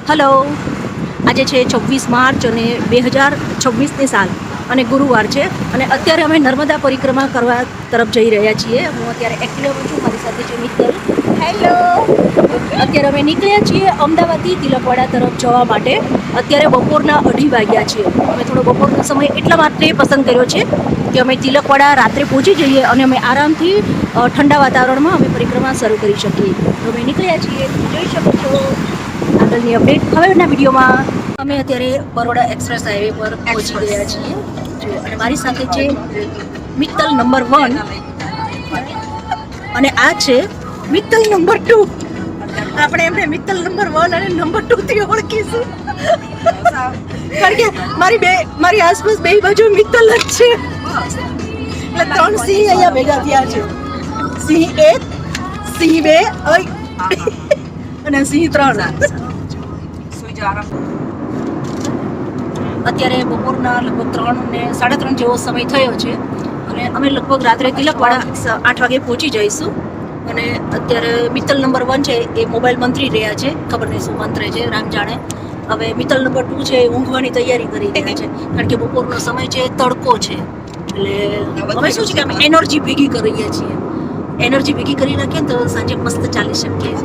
Hello, આજે છે 26 March અને 2026ની સાલ અને ગુરુવાર છે અને અત્યારે અમે નર્મદા પરિક્રમા કરવા તરફ જઈ રહ્યા છીએ. હું અત્યારે એક્ટિવામાં છું, મારી સાથે છે મિત્તલ. હેલો. અત્યારે અમે નીકળ્યા છીએ અમદાવાદથી તિલકવાડા તરફ જવા માટે. અત્યારે બપોરના 2:30 વાગ્યા છે. અમે થોડો બપોરનો સમય એટલા માટે પસંદ કર્યો છે કે અમે તિલકવાડા રાત્રે પહોંચી જઈએ અને અમે આરામથી ઠંડા વાતાવરણમાં અમે પરિક્રમા શરૂ કરી શકીએ. તો અમે નીકળ્યા છીએ, જોઈ શકો છો આગળની અપડેટ હવેના વિડીયોમાં. અમે અત્યારે બરોડા એક્સપ્રેસ હાઈવે પર પહોંચી ગયા છીએ અને મારી સાથે છે મિત્તલ નંબર 1 અને આ છે મિત્તલ નંબર 2. આપણે એમને મિત્તલ નંબર 1 અને નંબર 2 થી ઓળખીશું કારણ કે મારી આસપાસ બે બાજુ મિત્તલ જ છે. એટલે 3 સિંહ અહીંયા ભેગા થયા છે. સિંહ 1, સિંહ 2 અને સિંહ 3. અત્યારે બપોરના લગભગ 3 ને 3:30 જેવો સમય થયો છે અને અમે લગભગ રાત્રે તિલકવાડા 8 વાગે પહોંચી જઈશું. અને અત્યારે મિત્તલ નંબર 1 છે એ મોબાઈલ મંત્રી રહ્યા છે, ખબર નહીં શું મંત્રે છે, રામ જાણે. હવે મિત્તલ નંબર 2 છે એ ઊંઘવાની તૈયારી કરી રહ્યા છે કારણ કે બપોરનો સમય છે, તડકો છે. એટલે હવે શું છે કે અમે એનર્જી ભેગી કરીએ છીએ. એનર્જી ભેગી કરી નાખીએ તો સાંજે મસ્ત ચાલી શકીએ.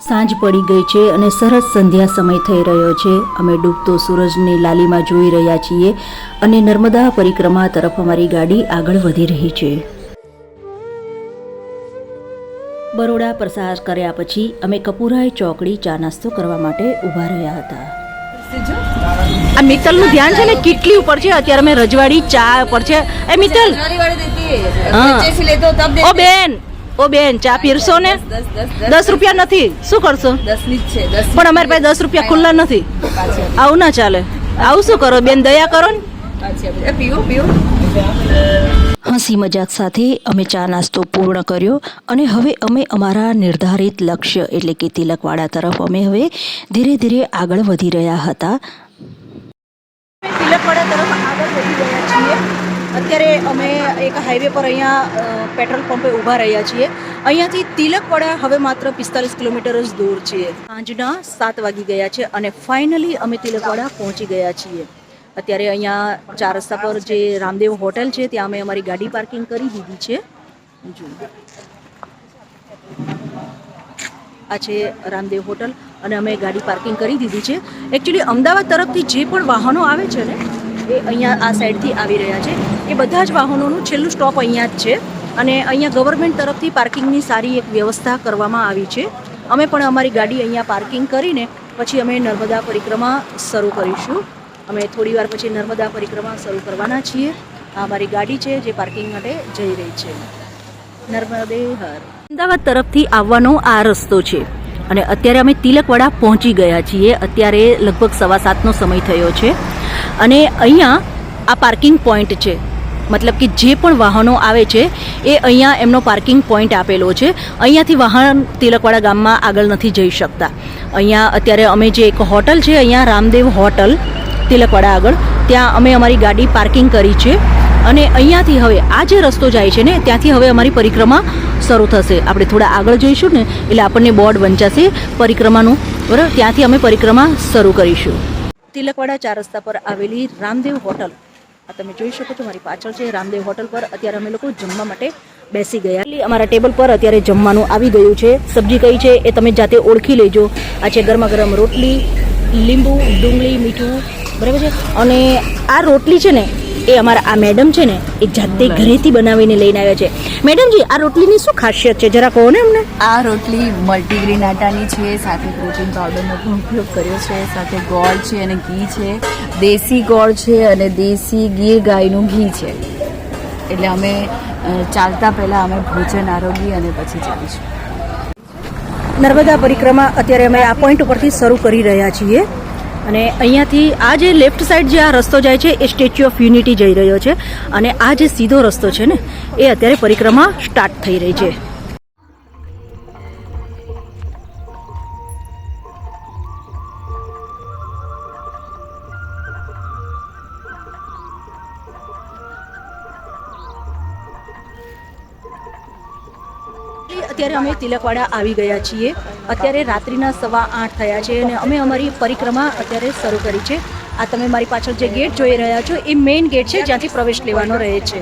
સાંજ પડી ગઈ છે અને સરસ સંધ્યા સમય થઈ રહ્યો છે. અમે ડૂબતો સૂરજની લાલીમાં જોઈ રહ્યા છીએ અને નર્મદા પરિક્રમા તરફ અમારી ગાડી આગળ વધી રહી છે. બરોડા પ્રસાર કર્યા પછી અમે કપૂરાઈ ચોકડી ચા નાસ્તો કરવા માટે ઊભા રહ્યા હતા. આ મિત્તલનું ધ્યાન છે ને કેટલી ઉપર છે. અત્યારે અમે રજવાડી ચા પર છે. એ મિત્તલ, ઓ બેન ચા પીરશો ને? 10 રૂપિયા નથી, શું કરશો? 10 ની જ છે. પણ અમારી પાસે 10 રૂપિયા ખુલ્લા નથી. આવું ના ચાલે. આવું શું કરો બેન, દયા કરો ને. પીવો. હસી મજાક સાથે અમે ચા નાસ્તો પૂર્ણ કર્યો અને હવે અમે અમારા નિર્ધારિત લક્ષ્ય એટલે કે તિલકવાડા તરફ અમે હવે ધીરે ધીરે આગળ વધી રહ્યા હતા. તિલકવાડા તરફ આગળ વધી રહ્યા છીએ. અત્યારે અમે એક હાઈવે પર અહીંયા પેટ્રોલ પંપે ઊભા રહ્યા છીએ. અહીંયાથી તિલકવાડા હવે માત્ર 45 કિલોમીટર જ દૂર છે. સાંજના 7 વાગી ગયા છે અને ફાઇનલી અમે તિલકવાડા પહોંચી ગયા છીએ. અત્યારે અહીંયા 4 રસ્તા પર જે રામદેવ હોટેલ છે ત્યાં અમે અમારી ગાડી પાર્કિંગ કરી દીધી છે. આ છે રામદેવ હોટલ અને અમે ગાડી પાર્કિંગ કરી દીધી છે. એકચ્યુઅલી અમદાવાદ તરફથી જે પણ વાહનો આવે છે ને એ અહીંયા આ સાઈડથી આવી રહ્યા છે. એ બધા જ વાહનોનું છેલ્લું સ્ટોપ અહીંયા જ છે અને અહીંયા ગવર્મેન્ટ તરફથી પાર્કિંગની સારી એક વ્યવસ્થા કરવામાં આવી છે. અમે પણ અમારી ગાડી અહીંયા પાર્કિંગ કરીને પછી અમે નર્મદા પરિક્રમા શરૂ કરીશું. અમે થોડી વાર પછી નર્મદા પરિક્રમા શરૂ કરવાના છીએ. આ અમારી ગાડી છે જે પાર્કિંગ માટે જઈ રહી છે. નર્મદે હર. અમદાવાદ તરફથી આવવાનો આ રસ્તો છે અને અત્યારે અમે તિલકવાડા પહોંચી ગયા છીએ. અત્યારે લગભગ 7:15નો સમય થયો છે અને અહીંયા આ પાર્કિંગ પોઈન્ટ છે. મતલબ કે જે પણ વાહનો આવે છે એ અહીંયા એમનો પાર્કિંગ પોઈન્ટ આપેલો છે. અહીંયાથી વાહન તિલકવાડા ગામમાં આગળ નથી જઈ શકતા. અહીંયા અત્યારે અમે જે એક હોટલ છે અહીંયા રામદેવ હોટલ તિલકવાડા આગળ, ત્યાં અમે અમારી ગાડી પાર્કિંગ કરી છે અને અહીંયાથી હવે આ જે રસ્તો જાય છે ને ત્યાંથી હવે અમારી પરિક્રમા શરૂ થશે. આપણે થોડા આગળ જઈશું ને એટલે આપણને બોર્ડ વંચાશે પરિક્રમાનું, બરાબર? ત્યાંથી અમે પરિક્રમા શરૂ કરીશું. તિલકવાડા 4 રસ્તા પર આવેલી રામદેવ હોટલ આ તમે જોઈ શકો છો, મારી પાછળ છે રામદેવ હોટલ પર. અત્યારે અમે લોકો જમવા માટે બેસી ગયા. અમારા ટેબલ પર અત્યારે જમવાનું આવી ગયું છે. સબ્જી કઈ છે એ તમે જાતે ઓળખી લેજો. આ છે ગરમા ગરમ રોટલી, લીંબુ, ડુંગળી, મીઠું, બરાબર છે. અને આ રોટલી છે ને એ અમારા આ મેડમ છે ને એ જાતે ઘરેથી બનાવીને લઈને આવ્યા છે. મેડમજી, આ રોટલીની શું ખાસિયત છે જરા કહો ને અમને. આ રોટલી મલ્ટીગ્રેન આટાની છે, સાથે પ્રોટીન પાવડરનો પણ ઉપયોગ કર્યો છે, સાથે ગોળ છે અને ઘી છે. દેશી ગોળ છે અને દેશી ગીર ગાયનું ઘી છે. એટલે અમે ચાલતા પહેલાં અમે ભોજન આરોગી અને પછી ચાલીશું. નર્મદા પરિક્રમા અત્યારે અમે આ પોઈન્ટ ઉપરથી શરૂ કરી રહ્યા છીએ અને અહીંયાથી આ જે લેફ્ટ સાઈડ જે આ રસ્તો જાય છે એ સ્ટેચ્યુ ઓફ યુનિટી જઈ રહ્યો છે અને આ જે સીધો રસ્તો છે ને એ અત્યારે પરિક્રમા સ્ટાર્ટ થઈ રહી છે. ફાઇનલી અત્યારે અમે તિલકવાડા આવી ગયા છીએ. અત્યારે રાત્રિના 8:15 થયા છે અને અમે અમારી પરિક્રમા અત્યારે શરૂ કરી છે. આ તમે મારી પાછળ જે ગેટ જોઈ રહ્યા છો એ મેઇન ગેટ છે જ્યાંથી પ્રવેશ લેવાનો રહે છે.